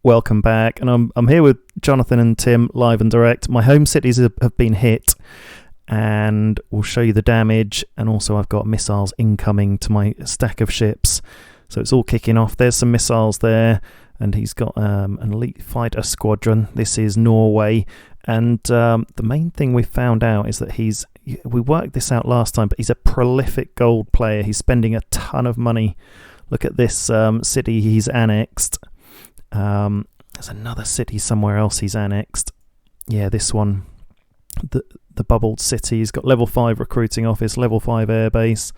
welcome back. And I'm here with Jonathan and Tim, live and direct. My home cities have been hit, and we'll show you the damage. And also I've got missiles incoming to my stack of ships. So it's all kicking off. There's some missiles there, and he's got an elite fighter squadron. This is Norway. And the main thing we found out is that we worked this out last time, but he's a prolific gold player. He's spending a ton of money. Look at this city he's annexed. There's another city somewhere else he's annexed. Yeah, this one. The bubbled city. He's got level 5 recruiting office, level 5 airbase,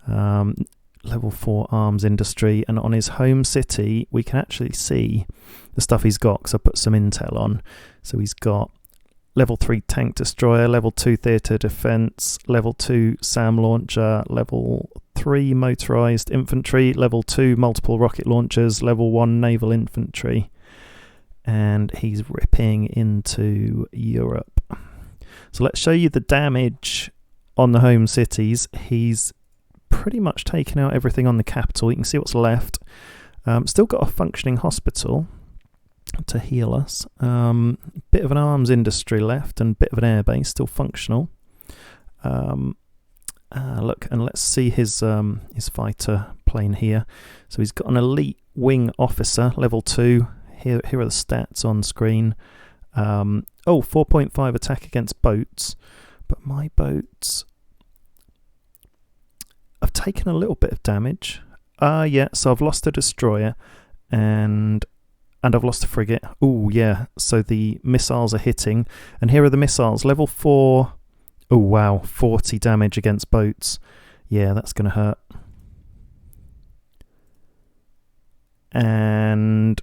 level 4 arms industry. And on his home city, we can actually see the stuff he's got, because I put some intel on. So he's got level 3 tank destroyer, level 2 theatre defence, level 2 SAM launcher, level 3 motorised infantry, level 2 multiple rocket launchers, level 1 naval infantry. And he's ripping into Europe. So let's show you the damage on the home cities. He's pretty much taken out everything on the capital. You can see what's left. Still got a functioning hospital to heal us. Bit of an arms industry left and bit of an airbase still functional. Look, and let's see his fighter plane here. So he's got an elite wing officer, level 2. Here are the stats on screen. 4.5 attack against boats, but my boats, I've taken a little bit of damage. So I've lost a destroyer and I've lost a frigate. Oh yeah, so the missiles are hitting, and here are the missiles. Level 4. Oh wow, 40 damage against boats. Yeah, that's going to hurt. And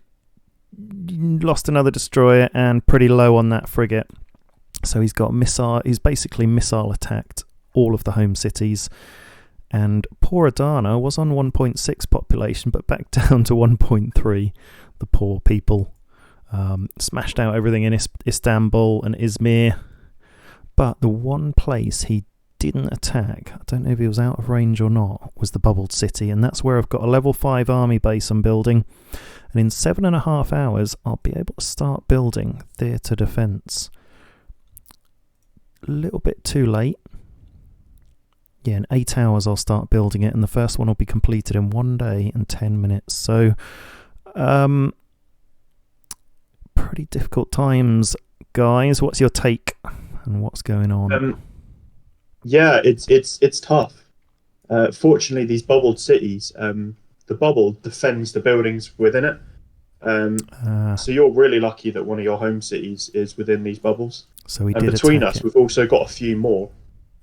lost another destroyer and pretty low on that frigate. So he's got he's basically missile attacked all of the home cities. And poor Adana was on 1.6 population, but back down to 1.3. The poor people. Smashed out everything in Istanbul and Izmir. But the one place he didn't attack, I don't know if he was out of range or not, was the bubbled city. And that's where I've got a level 5 army base I'm building. And in 7.5 hours, I'll be able to start building theatre defence. A little bit too late. Yeah, in 8 hours I'll start building it, and the first one will be completed in 1 day and 10 minutes. So, pretty difficult times, guys. What's your take and what's going on? Yeah, it's tough. Fortunately, these bubbled cities, the bubble defends the buildings within it. So you're really lucky that one of your home cities is within these bubbles. So we and did between attack us, it. we've also got a few more.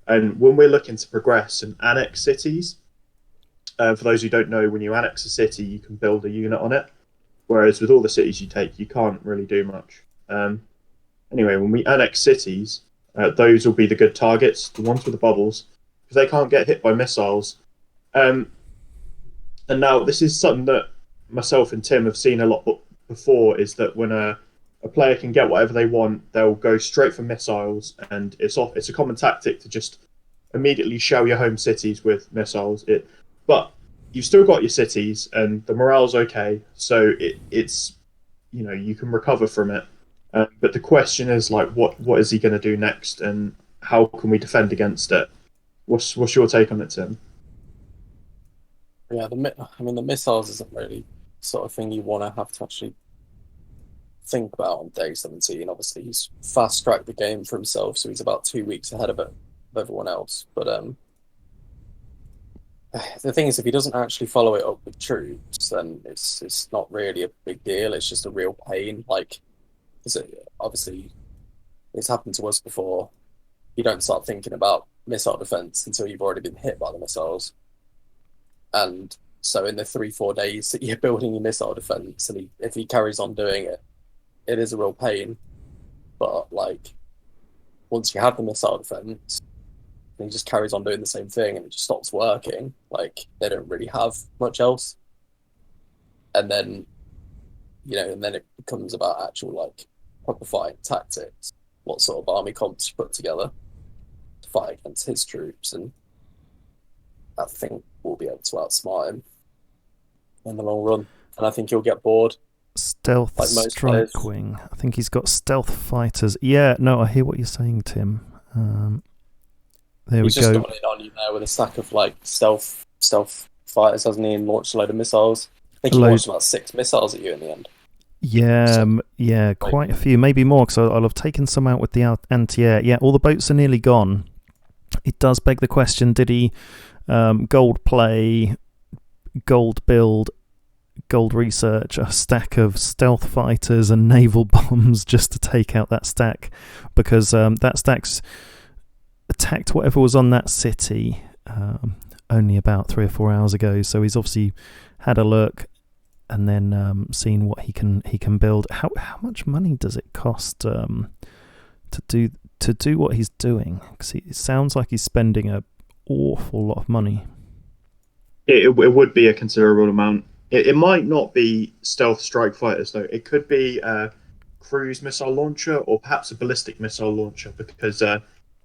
And when we're looking to progress and annex cities, for those who don't know, when you annex a city, you can build a unit on it. Whereas with all the cities you take, you can't really do much. Anyway, when we annex cities, those will be the good targets, the ones with the bubbles, because they can't get hit by missiles. And now this is something that myself and Tim have seen a lot before, is that when a player can get whatever they want, they'll go straight for missiles, and it's a common tactic to just immediately shell your home cities with missiles. But you've still got your cities, and the morale's okay, so it's you can recover from it. But the question is, like, what is he going to do next, and how can we defend against it? What's your take on it, Tim? Yeah, the missiles isn't really the sort of thing you want to have to actually think about on day 17. Obviously, he's fast tracked the game for himself, so he's about 2 weeks ahead of everyone else. But the thing is, if he doesn't actually follow it up with troops, then it's not really a big deal. It's just a real pain. Like, obviously, it's happened to us before. You don't start thinking about missile defense until you've already been hit by the missiles. And so in the 3-4 days that you're building your missile defense, and if he carries on doing it, it is a real pain. But like, once you have the missile defense, and he just carries on doing the same thing and it just stops working, like, they don't really have much else. And then, it becomes about actual, like, proper fighting tactics. What sort of army comps you put together to fight against his troops, and I think we'll be able to outsmart him in the long run. And I think he'll get bored Stealth Like most players. Strike-Wing. I think he's got stealth fighters. Yeah, no, I hear what you're saying, Tim. There He's we just go. gone in on you there with a stack of like stealth fighters, hasn't he? And launched a load of missiles. I think he launched about 6 missiles at you in the end. Yeah, quite a few, maybe more, because I'll have taken some out with the anti-air. Yeah, all the boats are nearly gone. It does beg the question, did he gold play, gold build, gold research, a stack of stealth fighters and naval bombs just to take out that stack? Because that stack's attacked whatever was on that city only about 3 or 4 hours ago, so he's obviously had a look and then seen what he can build. How much money does it cost to do what he's doing? Because it sounds like he's spending an awful lot of money. It would be a considerable amount. It might not be stealth strike fighters though. It could be a cruise missile launcher or perhaps a ballistic missile launcher, because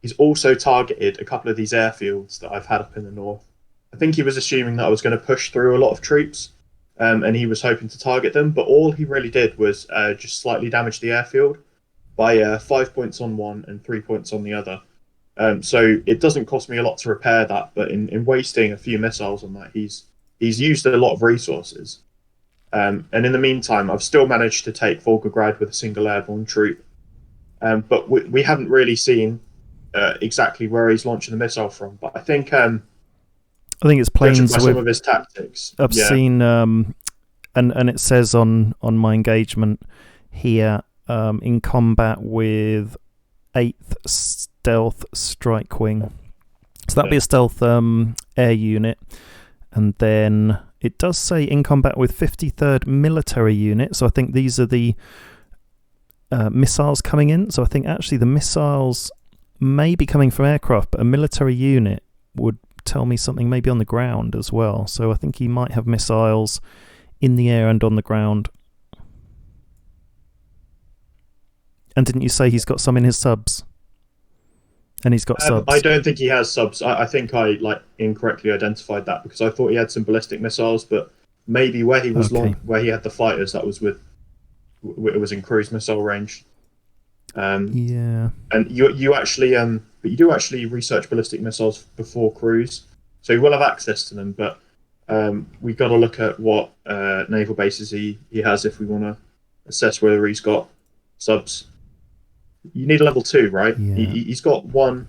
he's also targeted a couple of these airfields that I've had up in the north. I think he was assuming that I was going to push through a lot of troops, and he was hoping to target them, but all he really did was just slightly damage the airfield by 5 points on one and 3 points on the other. So it doesn't cost me a lot to repair that, but in wasting a few missiles on that, he's used a lot of resources. And in the meantime, I've still managed to take Volgograd with a single airborne troop. But we haven't really seen exactly where he's launching the missile from. But I think it's planes by some of his tactics. I've seen, and it says on my engagement here, in combat with 8th Stealth Strike-Wing. So that'd be a stealth air unit. And then it does say in combat with 53rd Military Unit. So I think these are the missiles coming in. So I think actually the missiles may be coming from aircraft, but a military unit would tell me something maybe on the ground as well. So I think he might have missiles in the air and on the ground. And didn't you say he's got some in his subs? And he's got subs. I don't think he has subs. I think I incorrectly identified that, because I thought he had some ballistic missiles, but maybe where he was where he had the fighters, that was it was in cruise missile range. Yeah. And you actually but you do actually research ballistic missiles before cruise, so you will have access to them. But we've got to look at what naval bases he has if we want to assess whether he's got subs. You need a level 2, right? Yeah. He's got one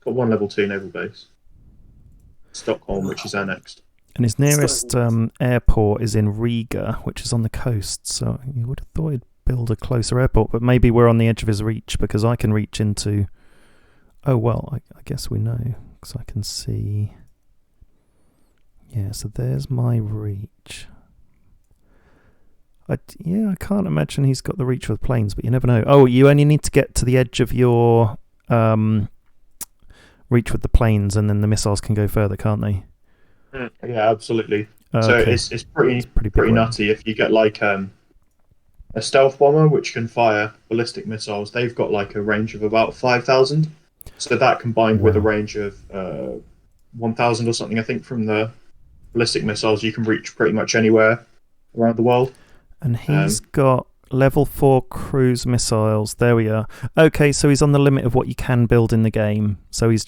level 2 naval base, Stockholm, which is annexed. And his nearest airport is in Riga, which is on the coast. So you would have thought he'd build a closer airport, but maybe we're on the edge of his reach, because I can reach into... Oh, well, I guess we know, because I can see... Yeah, so there's my reach. I can't imagine he's got the reach with planes, but you never know. Oh, you only need to get to the edge of your reach with the planes, and then the missiles can go further, can't they? Yeah, absolutely. So Okay. it's pretty nutty. If you get a stealth bomber which can fire ballistic missiles, they've got a range of about 5,000. So that combined with a range of 1,000 or something, I think, from the ballistic missiles, you can reach pretty much anywhere around the world. And he's got level 4 cruise missiles. There we are. Okay, so he's on the limit of what you can build in the game. So he's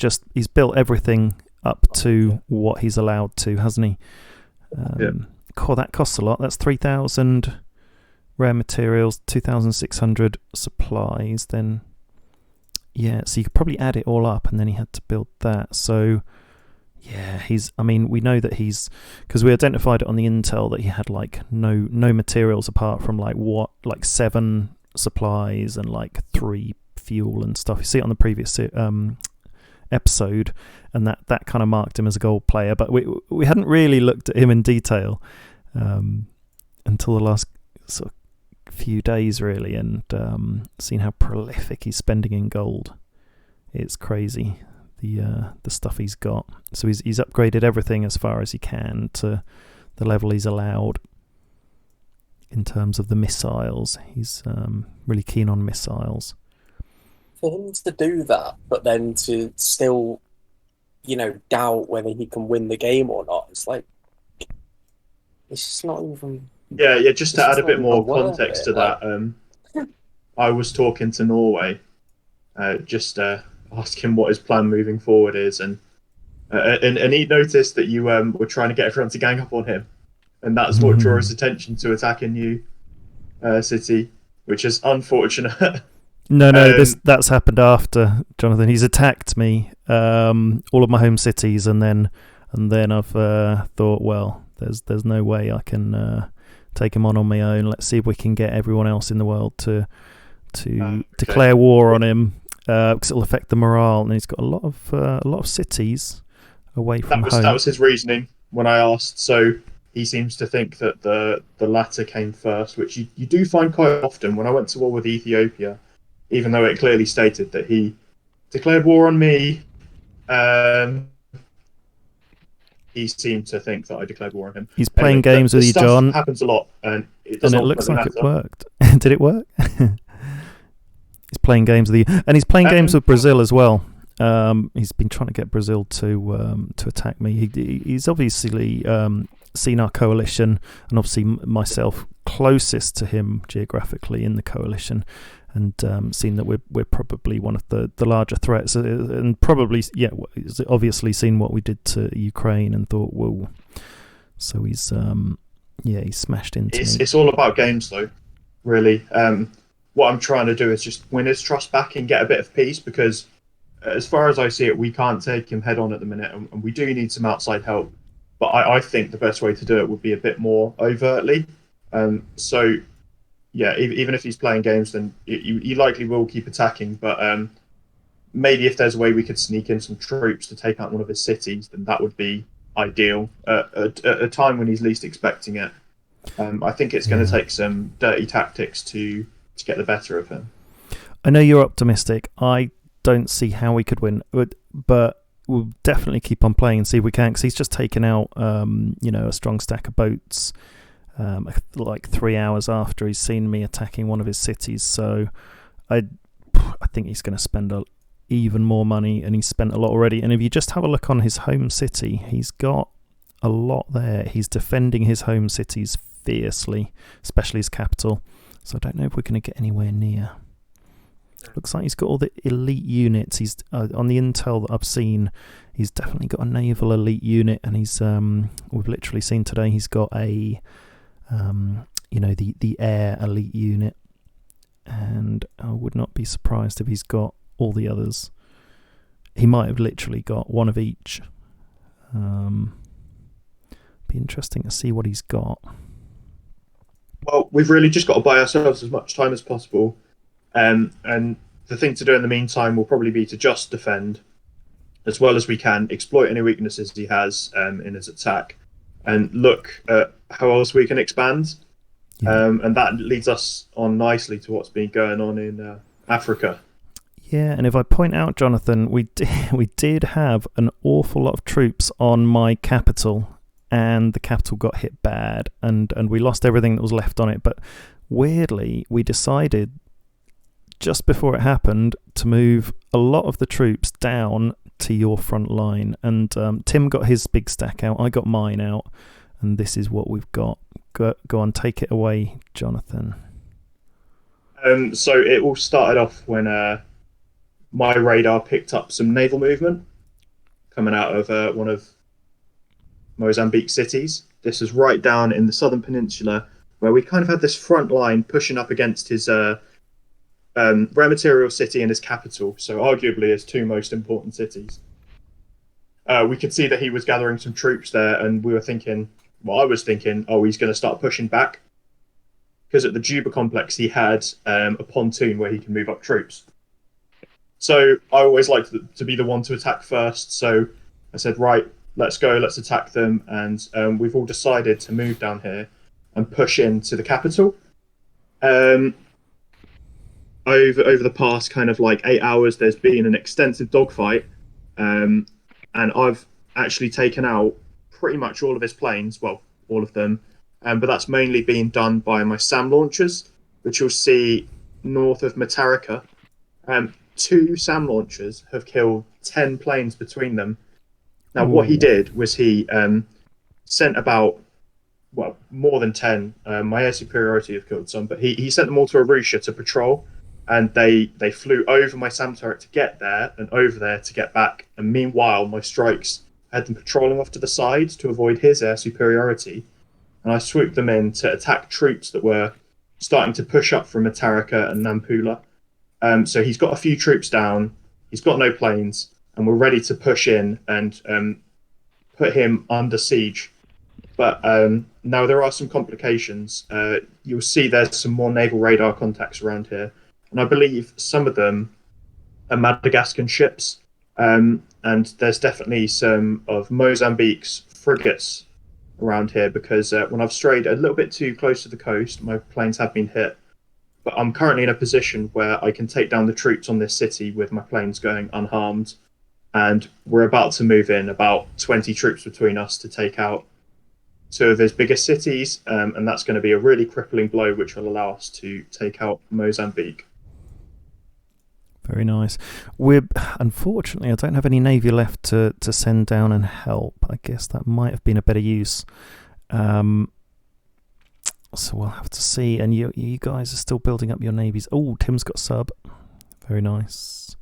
built everything up to what he's allowed to, hasn't he? That costs a lot. That's 3,000 rare materials, 2,600 supplies. Then, so you could probably add it all up, and then he had to build that. So... Yeah, we know that because we identified it on the intel that he had no materials apart from 7 supplies and 3 fuel and stuff. You see it on the previous episode, and that kind of marked him as a gold player. But we hadn't really looked at him in detail until the last sort of few days, really, and seen how prolific he's spending in gold. It's crazy. The stuff he's got. So he's upgraded everything as far as he can to the level he's allowed in terms of the missiles. He's really keen on missiles. For him to do that, but then to still, doubt whether he can win the game or not, it's just not even Yeah. Just to It's add just a not bit more even worth context it. to Like, that, I was talking to Norway, just ask him what his plan moving forward is, and he noticed that you were trying to get everyone to gang up on him, and that's what drew his attention to attacking you, city, which is unfortunate. No, um, that's happened after Jonathan. He's attacked me, all of my home cities, and then I've thought, well, there's no way I can take him on my own. Let's see if we can get everyone else in the world to okay. declare war on him, because it'll affect the morale. And he's got a lot of cities away from home. That was his reasoning when I asked. So he seems to think that the latter came first, which you do find quite often. When I went to war with Ethiopia, even though it clearly stated that he declared war on me, he seemed to think that I declared war on him. He's playing games with you, John. Happens a lot, and it And doesn't it looks like matter. it worked. Did it work? He's playing games with you, and he's playing games with Brazil as well. He's been trying to get Brazil to attack me. He's obviously seen our coalition, and obviously myself closest to him geographically in the coalition, and seen that we're probably one of the larger threats, and probably he's obviously seen what we did to Ukraine and thought, whoa. So he's he's smashed into me. It's all about games, though, really. What I'm trying to do is just win his trust back and get a bit of peace, because as far as I see it, we can't take him head on at the minute, and we do need some outside help. But I think the best way to do it would be a bit more overtly. So, yeah, even if he's playing games, then he likely will keep attacking. But maybe if there's a way we could sneak in some troops to take out one of his cities, then that would be ideal at a time when he's least expecting it. I think it's going to take some dirty tactics to get the better of him. I know you're optimistic. I don't see how we could win, but we'll definitely keep on playing and see if we can, because he's just taken out a strong stack of boats like 3 hours after he's seen me attacking one of his cities. So I think he's going to spend even more money, and he's spent a lot already. And if you just have a look on his home city, he's got a lot there. He's defending his home cities fiercely, especially his capital. So I don't know if we're going to get anywhere near. Looks like he's got all the elite units. He's on the intel that I've seen, he's definitely got a naval elite unit, and he's we've literally seen today he's got a the air elite unit, and I would not be surprised if he's got all the others. He might have literally got one of each. Be interesting to see what he's got. Well, we've really just got to buy ourselves as much time as possible. And the thing to do in the meantime will probably be to just defend as well as we can, exploit any weaknesses he has in his attack, and look at how else we can expand. Yeah. And that leads us on nicely to what's been going on in Africa. Yeah, and if I point out, Jonathan, we did have an awful lot of troops on my capital, and the capital got hit bad, and we lost everything that was left on it. But weirdly, we decided just before it happened to move a lot of the troops down to your front line, and Tim got his big stack out, I got mine out, and this is what we've got. Go on, take it away, Jonathan. So it all started off when my radar picked up some naval movement coming out of one of Mozambique cities. This is right down in the southern peninsula, where we kind of had this front line pushing up against his rare material city and his capital, so arguably his two most important cities. We could see that he was gathering some troops there, and I was thinking, oh, he's going to start pushing back, because at the Juba complex he had a pontoon where he can move up troops. So I always like to be the one to attack first, so I said, right, let's go, let's attack them, and we've all decided to move down here and push into the capital. Over the past kind of like 8 hours, there's been an extensive dogfight, and I've actually taken out pretty much all of his planes, well, all of them, but that's mainly been done by my SAM launchers, which you'll see north of Matarika. 2 SAM launchers have killed 10 planes between them. Now, what he did was he sent about well, more than 10. My air superiority have killed some, but he sent them all to Arusha to patrol, and they flew over my SAM turret to get there and over there to get back. And meanwhile, my strikes had them patrolling off to the side to avoid his air superiority, and I swooped them in to attack troops that were starting to push up from Mataraka and Nampula. So he's got a few troops down, he's got no planes, and we're ready to push in and put him under siege. But now there are some complications. You'll see there's some more naval radar contacts around here, and I believe some of them are Madagascan ships. And there's definitely some of Mozambique's frigates around here, because when I've strayed a little bit too close to the coast, my planes have been hit. But I'm currently in a position where I can take down the troops on this city with my planes going unharmed. And we're about to move in about 20 troops between us to take out two of his biggest cities. And that's going to be a really crippling blow, which will allow us to take out Mozambique. Very nice. Unfortunately, I don't have any navy left to send down and help. I guess that might have been a better use. So we'll have to see. And you guys are still building up your navies. Oh, Tim's got sub. Very nice.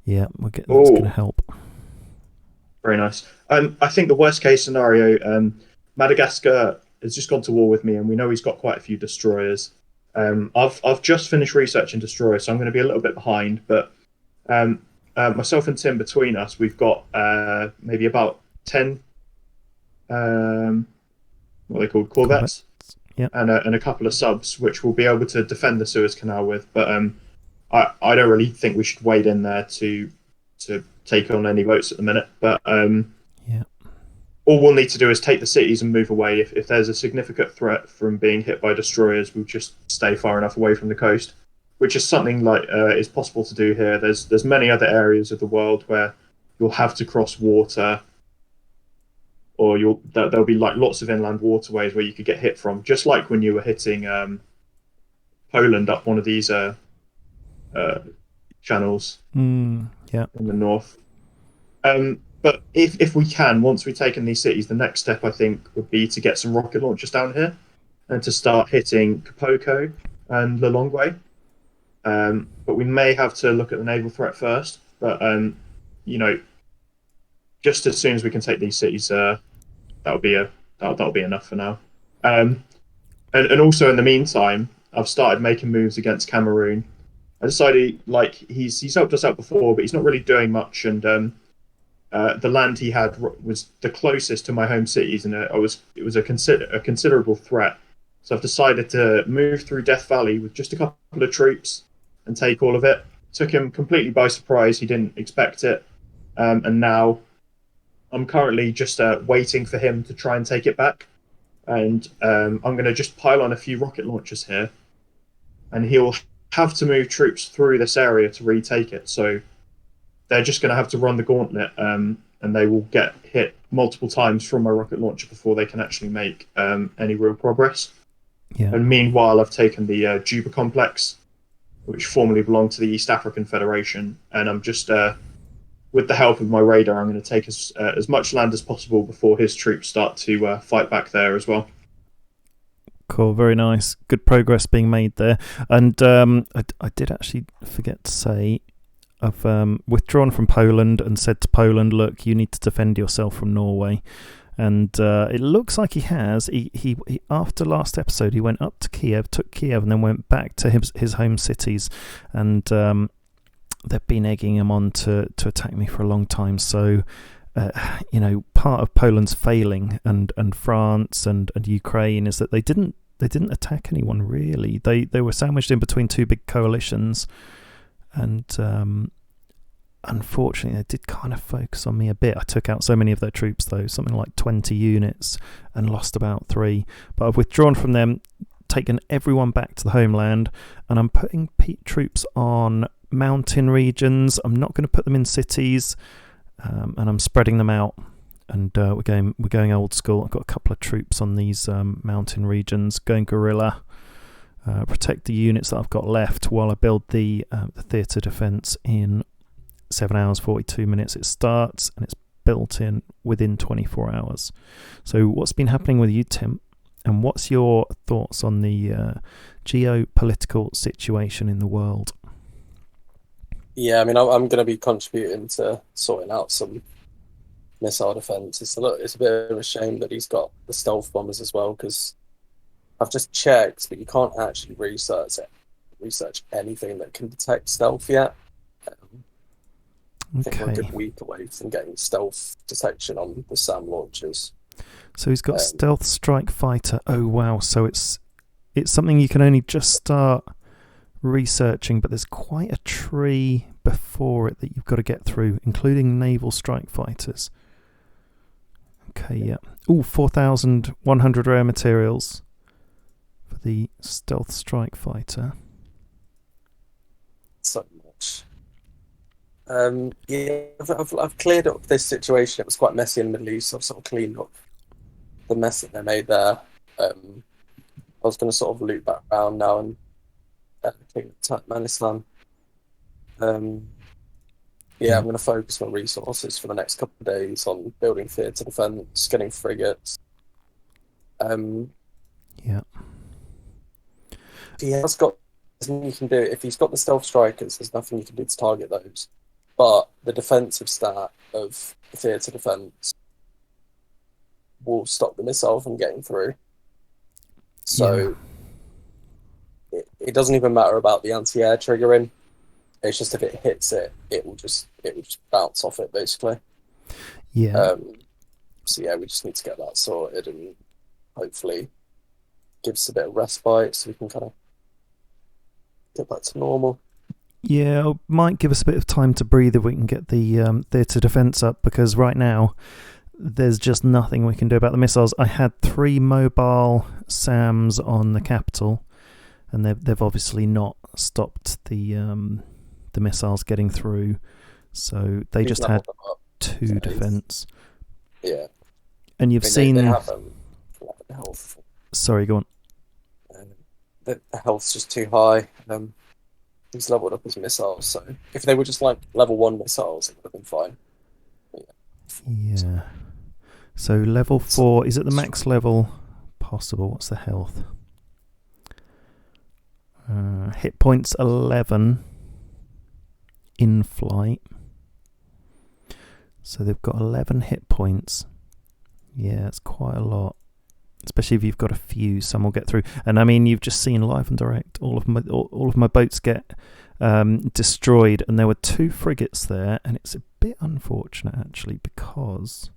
Yeah, that's going to help. Very nice. I think the worst case scenario, Madagascar has just gone to war with me, and we know he's got quite a few destroyers. I've just finished researching destroyers, so I'm going to be a little bit behind. But myself and Tim, between us, we've got maybe about 10 what are they called, corvettes, yep. and a couple of subs, which we'll be able to defend the Suez Canal with. But I don't really think we should wade in there to take on any boats at the minute. But all we'll need to do is take the cities and move away. If there's a significant threat from being hit by destroyers, we'll just stay far enough away from the coast, which is something like is possible to do here. There's many other areas of the world where you'll have to cross water, or there'll be like lots of inland waterways where you could get hit from, just like when you were hitting Poland up one of these channels in the north. But if we can, once we've taken these cities, the next step, I think, would be to get some rocket launchers down here and to start hitting Kapoko and Lilongwe. But we may have to look at the naval threat first. But, just as soon as we can take these cities, that'll be enough for now. And also in the meantime, I've started making moves against Cameroon. I decided, he's helped us out before, but he's not really doing much. And the land he had was the closest to my home cities, and it was a considerable threat. So I've decided to move through Death Valley with just a couple of troops and take all of it. Took him completely by surprise. He didn't expect it. And now I'm currently just waiting for him to try and take it back. And I'm going to just pile on a few rocket launchers here, and he'll have to move troops through this area to retake it. So they're just going to have to run the gauntlet, and they will get hit multiple times from my rocket launcher before they can actually make any real progress. Yeah. And meanwhile, I've taken the Juba complex, which formerly belonged to the East African Federation, and I'm just, with the help of my radar, I'm going to take as much land as possible before his troops start to fight back there as well. Cool, very nice. Good progress being made there. And I did actually forget to say, I've withdrawn from Poland and said to Poland, look, you need to defend yourself from Norway. And it looks like he has. He after last episode, he went up to Kiev, took Kiev, and then went back to his home cities. And they've been egging him on to attack me for a long time. So, part of Poland's failing and France and Ukraine is that they didn't attack anyone really. They were sandwiched in between two big coalitions. And unfortunately, they did kind of focus on me a bit. I took out so many of their troops, though, something like 20 units, and lost about 3. But I've withdrawn from them, taken everyone back to the homeland, and I'm putting troops on mountain regions. I'm not going to put them in cities, and I'm spreading them out. And we're going old school. I've got a couple of troops on these mountain regions, going guerrilla. Protect the units that I've got left while I build the theatre defence in 7 hours 42 minutes. It starts and it's built in within 24 hours. So what's been happening with you, Tim? And what's your thoughts on the geopolitical situation in the world? Yeah, I mean, I'm going to be contributing to sorting out some missile defense. It's a bit of a shame that he's got the stealth bombers as well, because I've just checked, but you can't actually research anything that can detect stealth yet. I think we're a good week away from getting stealth detection on the SAM launchers. So he's got stealth strike fighter. Oh wow! So it's something you can only just start researching, but there's quite a tree before it that you've got to get through, including naval strike fighters. Okay, yeah. 4,100 rare materials for the stealth strike fighter. So much. Yeah, I've cleared up this situation. It was quite messy in the Middle East. So I've sort of cleaned up the mess that they made there. I was going to sort of loop back around now and clean up Turkmenistan. I'm going to focus my resources for the next couple of days on building theatre defence, getting frigates. Yeah. He has got. There's nothing you can do. If he's got the stealth strikers, there's nothing you can do to target those. But the defensive stat of theatre defence will stop the missile from getting through. So it doesn't even matter about the anti-air triggering. It's just if it hits it, it will just bounce off it basically. Yeah. So yeah, we just need to get that sorted and hopefully give us a bit of respite so we can kind of get back to normal. Yeah, it might give us a bit of time to breathe if we can get the theatre defence up, because right now there's just nothing we can do about the missiles. I had 3 mobile SAMs on the capital, and they've obviously not stopped the missiles getting through. So they just had 2 defence. Yeah. And you've seen... They have health. Sorry, go on. The health's just too high. He's leveled up his missiles, so if they were just like level 1 missiles, it would have been fine. Yeah. So level 4, is it the max level possible? What's the health? Hit points 11 in flight. So they've got 11 hit points. Yeah, it's quite a lot. Especially if you've got a few, some will get through. And I mean, you've just seen live and direct all of my boats get destroyed, and there were 2 frigates there, and it's a bit unfortunate actually, because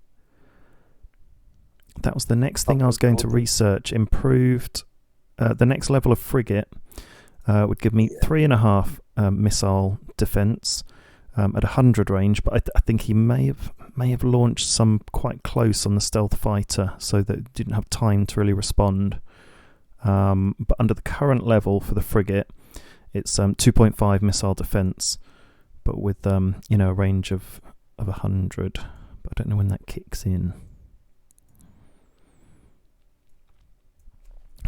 that was the next thing I was going to research. Improved the next level of frigate would give me 3.5 missile defense at 100 range, but I think he may have launched some quite close on the stealth fighter, so that it didn't have time to really respond. But under the current level for the frigate, it's 2.5 missile defense, but with a range of 100. But I don't know when that kicks in.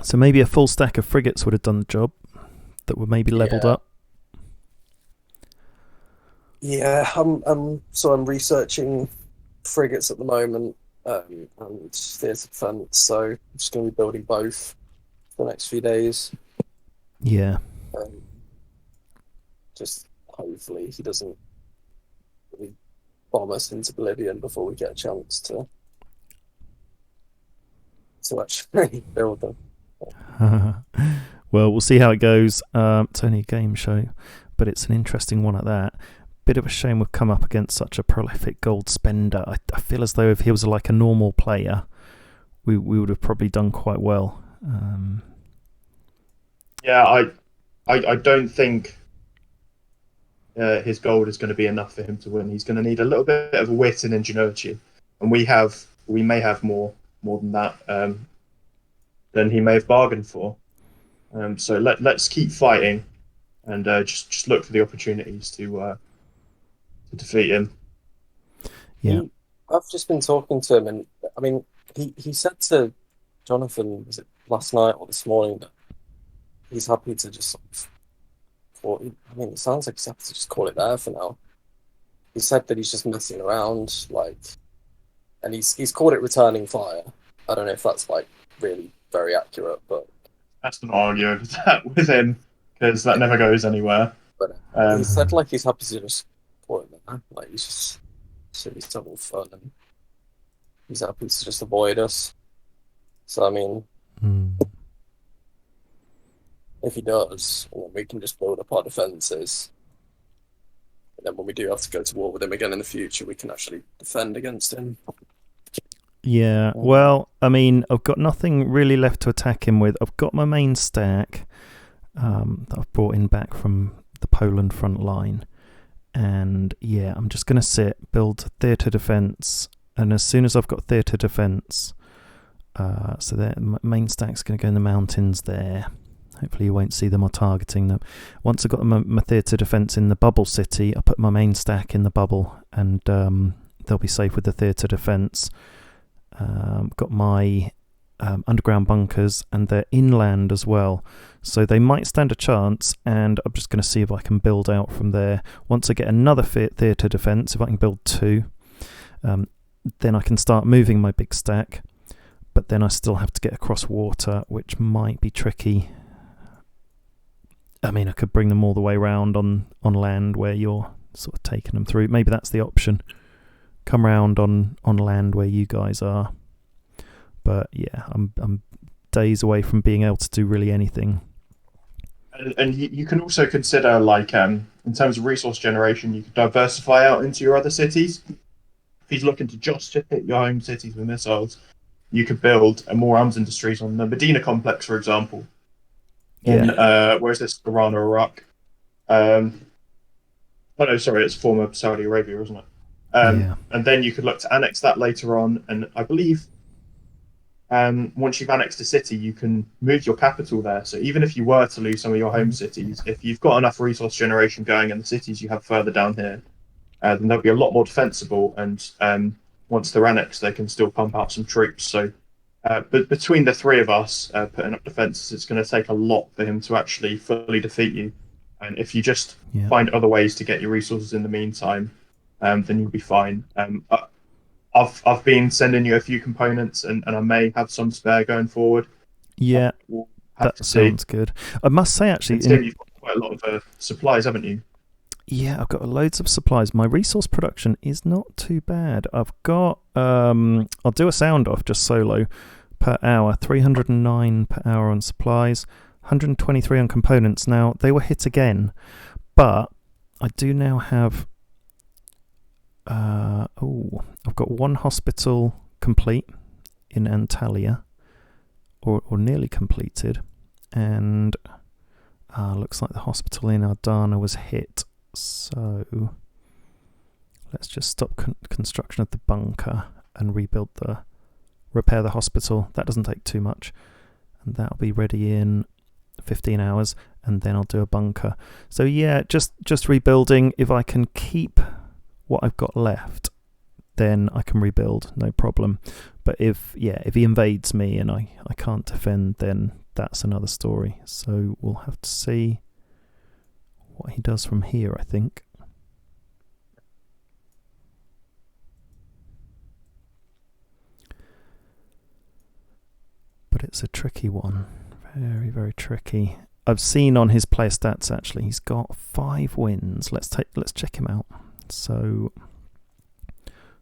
So maybe a full stack of frigates would have done the job, that were maybe leveled up. Yeah, I'm researching frigates at the moment and theatre defence, so I'm just going to be building both for the next few days. Yeah. Just hopefully he doesn't really bomb us into oblivion before we get a chance to actually build them. Well, we'll see how it goes. It's only a game show, but it's an interesting one at that. Bit of a shame we've come up against such a prolific gold spender. I feel as though if he was like a normal player, we would have probably done quite well. Yeah, I don't think his gold is going to be enough for him to win. He's going to need a little bit of wit and ingenuity, and we may have more than that than he may have bargained for. So let's keep fighting, and just look for the opportunities to defeat him. Yeah, I've just been talking to him, and I mean, he said to Jonathan, was it last night or this morning, that he's happy to just it sounds like he's happy to just call it there for now. He said that he's just messing around, like and he's called it returning fire. I don't know if that's like really very accurate, but That's not argue over that with him because that never goes anywhere. but he said like he's happy to just put it there. Like he's just silly double fun, and he's happy to just avoid us. So I mean, if he does, well, we can just build up our defences. And then when we do have to go to war with him again in the future, we can actually defend against him. Yeah, well, I mean, I've got nothing really left to attack him with. I've got my main stack that I've brought in back from the Poland front line. And yeah, I'm just going to sit, build theatre defence. And as soon as I've got theatre defence, so that my main stack's going to go in the mountains there. Hopefully you won't see them or targeting them. Once I've got my theatre defence in the bubble city, I'll put my main stack in the bubble, and they'll be safe with the theatre defence. Got my underground bunkers, and they're inland as well, so they might stand a chance, and I'm just going to see if I can build out from there. Once I get another theatre defence, if I can build 2, then I can start moving my big stack, but then I still have to get across water, which might be tricky. I mean, I could bring them all the way around on land where you're sort of taking them through. Maybe that's the option. Come round on land where you guys are. But yeah, I'm days away from being able to do really anything. And you can also consider, like, in terms of resource generation, you could diversify out into your other cities. If he's looking to just hit your home cities with missiles, you could build more arms industries on the Medina complex, for example. In where's this? Iran or Iraq? Oh no, sorry, it's former Saudi Arabia, isn't it? And then you could look to annex that later on, and I believe once you've annexed a city, you can move your capital there. So even if you were to lose some of your home cities, if you've got enough resource generation going in the cities you have further down here, then they'll be a lot more defensible, and once they're annexed, they can still pump out some troops. So but between the three of us putting up defences, it's going to take a lot for him to actually fully defeat you. And if you just find other ways to get your resources in the meantime, then you'll be fine. I've been sending you a few components, and I may have some spare going forward. Yeah, we'll that sounds good. I must say, actually, Tim, you've got quite a lot of supplies, haven't you? Yeah, I've got loads of supplies. My resource production is not too bad. I've got, I'll do a sound off just solo per hour, 309 per hour on supplies, 123 on components. Now, they were hit again, but I do now have, I've got one hospital complete in Antalya, or nearly completed, and looks like the hospital in Adana was hit. So let's just stop construction of the bunker and repair the hospital. That doesn't take too much, and that'll be ready in 15 hours, and then I'll do a bunker. So yeah, just rebuilding. If I can keep what I've got left, then I can rebuild, no problem. But if he invades me and I can't defend, then that's another story. So we'll have to see what he does from here, I think. But it's a tricky one. Very, very tricky. I've seen on his player stats, actually, he's got 5 wins. Let's check him out. So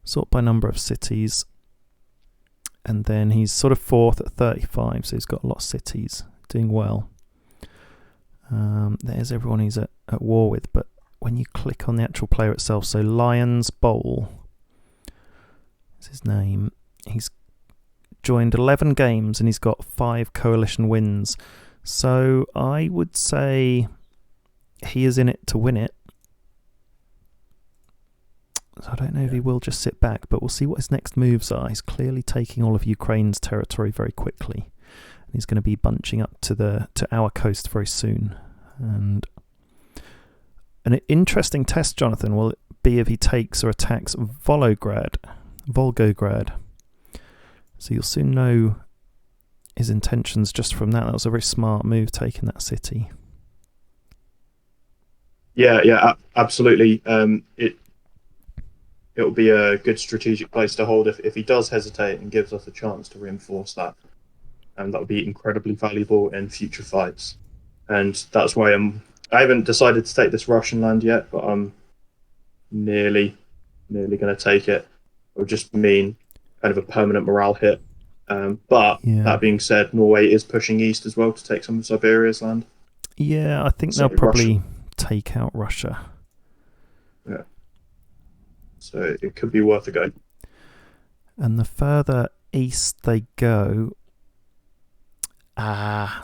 sort by number of cities, and then he's sort of 4th at 35, so he's got a lot of cities, doing well. There's everyone he's at war with, but when you click on the actual player itself, so Lions Bowl is his name, he's joined 11 games and he's got 5 coalition wins. So I would say he is in it to win it. So I don't know if he will just sit back, but we'll see what his next moves are. He's clearly taking all of Ukraine's territory very quickly. And he's going to be bunching up to our coast very soon. And an interesting test, Jonathan, will be if he takes or attacks Volgograd. So you'll soon know his intentions just from that. That was a very smart move, taking that city. Yeah, absolutely. it'll be a good strategic place to hold if he does hesitate and gives us a chance to reinforce that. And that would be incredibly valuable in future fights. And that's why I haven't decided to take this Russian land yet, but I'm nearly going to take it. It would just mean kind of a permanent morale hit. But that being said, Norway is pushing east as well to take some of Siberia's land. Yeah, I think they'll probably take out Russia. Yeah. So it could be worth a go. And the further east they go,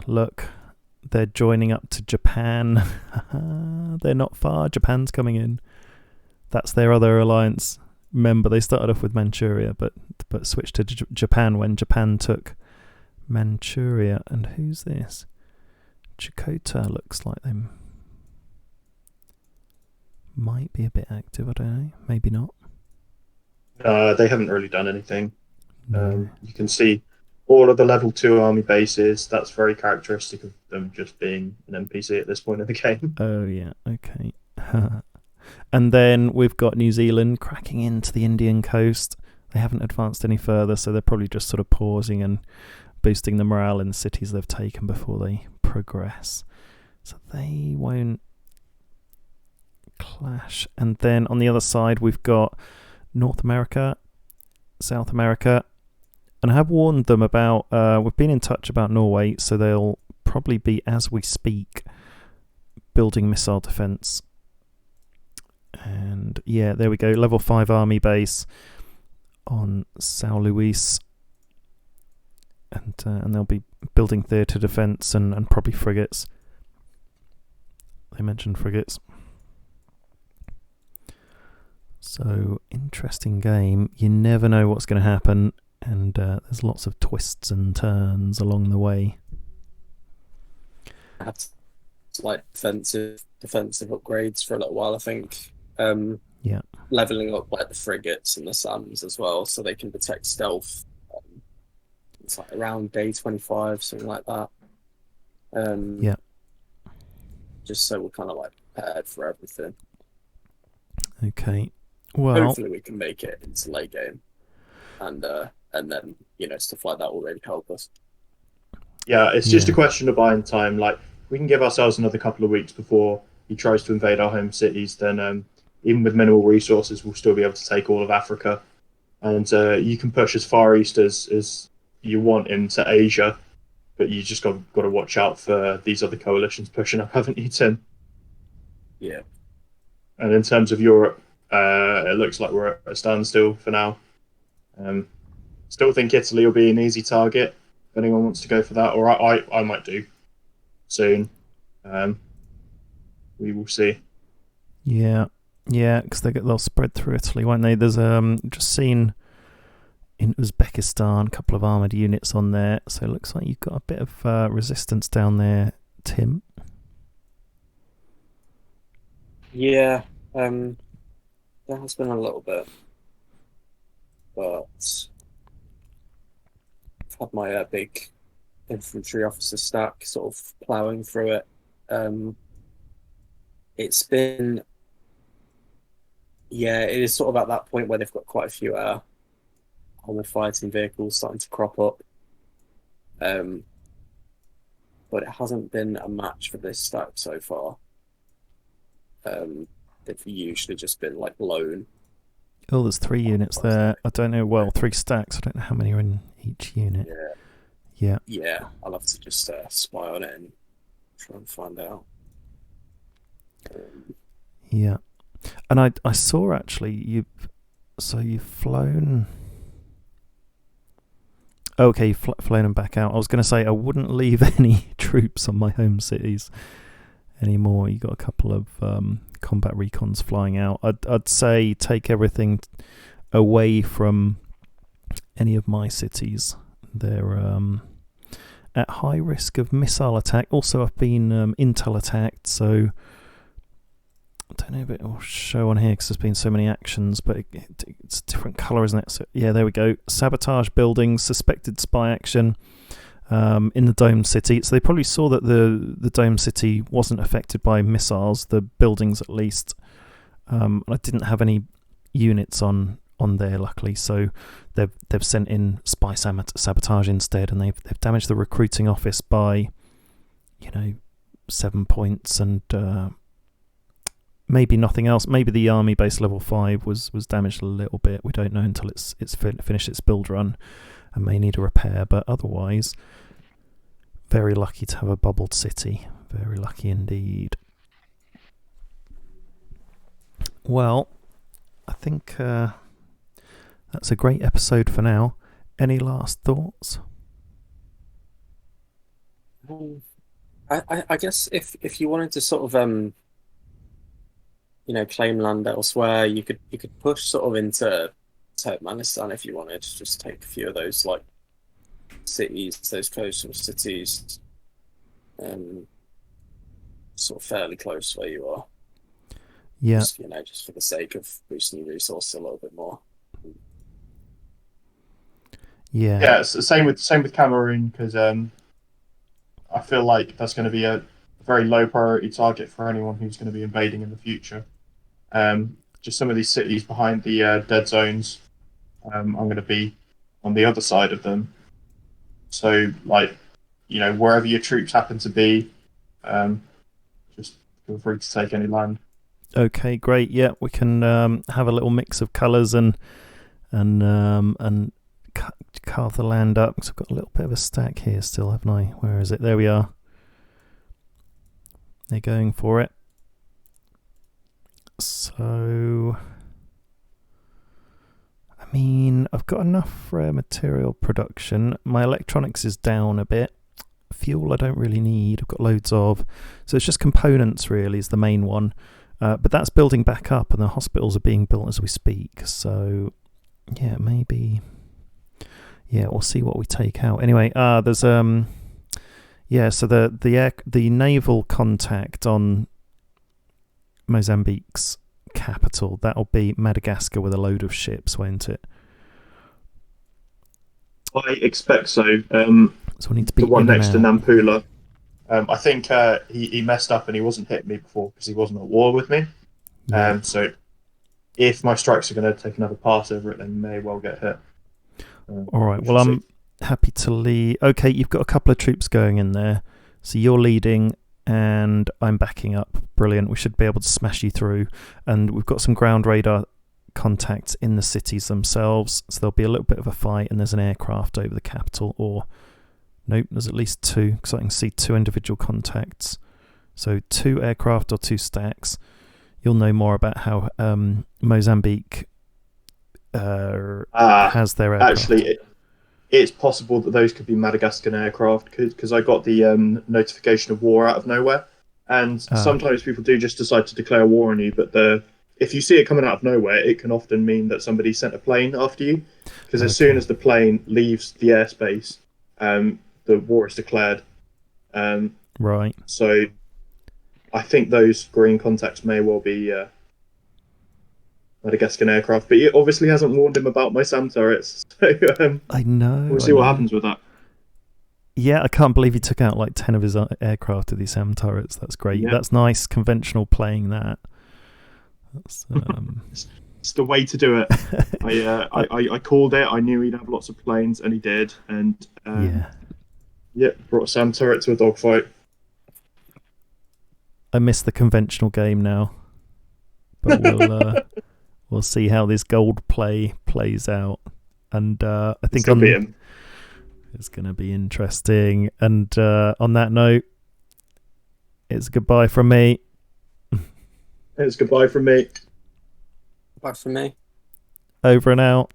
look, they're joining up to Japan. They're not far. Japan's coming in. That's their other alliance. Remember, they started off with Manchuria, but switched to Japan when Japan took Manchuria. And who's this? Chakotay looks like they might be a bit active. I don't know. Maybe not. They haven't really done anything. You can see all of the level 2 army bases. That's very characteristic of them just being an NPC at this point in the game. Oh, yeah. Okay. And then we've got New Zealand cracking into the Indian coast. They haven't advanced any further, so they're probably just sort of pausing and boosting the morale in the cities they've taken before they progress. So they won't clash. And then on the other side, we've got North America, South America. And I have warned them about, we've been in touch about Norway, so they'll probably be, as we speak, building missile defence. And yeah, there we go. Level 5 army base on Sao Luis. And they'll be building theatre defence and probably frigates. They mentioned frigates. So, interesting game. You never know what's going to happen. And there's lots of twists and turns along the way. It's like defensive upgrades for a little while, I think. Yeah. Leveling up like the frigates and the SAMs as well, so they can protect stealth. It's like around day 25, something like that. Yeah. Just so we're kind of like prepared for everything. Okay. Well, hopefully we can make it into late game, and then stuff like that will really help us. Yeah, it's just a question of buying time. Like, we can give ourselves another couple of weeks before he tries to invade our home cities. Then, even with minimal resources, we'll still be able to take all of Africa, and you can push as far east as you want into Asia, but you just got to watch out for these other coalitions pushing up, haven't you, Tim? Yeah. And in terms of Europe, it looks like we're at a standstill for now. Still think Italy will be an easy target if anyone wants to go for that, or I might do soon. We will see. Yeah, because they'll spread through Italy, won't they? There's just seen in Uzbekistan a couple of armoured units on there, so it looks like you've got a bit of resistance down there, Tim. Yeah, there has been a little bit, but I've had my big infantry officer stack sort of ploughing through it. It's been, it is sort of at that point where they've got quite a few armoured fighting vehicles starting to crop up. But it hasn't been a match for this stack so far. They've usually just been like blown. Oh, there's 3 units there. I don't know, 3 stacks. I don't know how many are in each unit. Yeah. I'll have to just spy on it and try and find out. Yeah. And I saw actually you've flown. Okay, flown them back out. I was going to say I wouldn't leave any troops on my home cities anymore. You got a couple of combat recons flying out. I'd say take everything away from any of my cities. They're at high risk of missile attack. Also, I've been intel attacked, so I don't know if it will show on here because there's been so many actions, but it's a different colour, isn't it? So, yeah, there we go. Sabotage buildings, suspected spy action in the Dome City. So they probably saw that the Dome City wasn't affected by missiles, the buildings at least. I didn't have any units on there, luckily. So they've sent in spy sabotage instead, and they've damaged the recruiting office by 7 points, and maybe nothing else. Maybe the army base level 5 was damaged a little bit. We don't know until it's finished its build run and may need a repair, but otherwise very lucky to have a bubbled city. Very lucky indeed. Well, I think that's a great episode for now. Any last thoughts? I guess if you wanted to sort of claim land elsewhere, you could push sort of into Turkmenistan if you wanted. Just take a few of those like cities, those coastal cities, sort of fairly close where you are. Yeah. Just for the sake of boosting your resources a little bit more. Yeah. Yeah, it's the same with Cameroon, because I feel like that's going to be a very low priority target for anyone who's going to be invading in the future. Just some of these cities behind the dead zones, I'm going to be on the other side of them. So, wherever your troops happen to be, just feel free to take any land. Okay, great. Yeah, we can have a little mix of colours and carve the land up. Because I've got a little bit of a stack here still, haven't I? Where is it? There we are. They're going for it. So, I mean, I've got enough rare material production. My electronics is down a bit. Fuel I don't really need. I've got loads of. So it's just components really is the main one. But that's building back up, and the hospitals are being built as we speak. So, yeah, maybe. Yeah, we'll see what we take out. Anyway, there's So the naval contact on Mozambique's capital, that'll be Madagascar with a load of ships, won't it? I expect so. So we need to be the one next to out. Nampula. I think he messed up and he wasn't hitting me before because he wasn't at war with me. Yeah. So if my strikes are going to take another pass over it, they may well get hit. All right. Well, I'm happy to lead. Okay, you've got a couple of troops going in there. So you're leading and I'm backing up. Brilliant. We should be able to smash you through. And we've got some ground radar contacts in the cities themselves. So there'll be a little bit of a fight, and there's an aircraft over the capital. Or, nope, there's at least two, because I can see 2 individual contacts. So 2 aircraft or 2 stacks. You'll know more about how Mozambique has their aircraft. Actually, it's possible that those could be Madagascar aircraft, because I got the notification of war out of nowhere. And sometimes people do just decide to declare war on you, but if you see it coming out of nowhere, it can often mean that somebody sent a plane after you. Because as soon as the plane leaves the airspace, the war is declared. Right. So I think those green contacts may well be Madagascar aircraft, but he obviously hasn't warned him about my SAM turrets. So I know. we'll see what happens with that. Yeah, I can't believe he took out like 10 of his aircraft with these SAM turrets. That's great. Yeah. That's nice, conventional playing that. That's, It's the way to do it. I called it. I knew he'd have lots of planes, and he did. And brought a SAM turret to a dogfight. I miss the conventional game now, but we'll see how this gold plays out. And I think it's going to be interesting. And on that note, it's goodbye from me. It's goodbye from me. Bye from me. Over and out.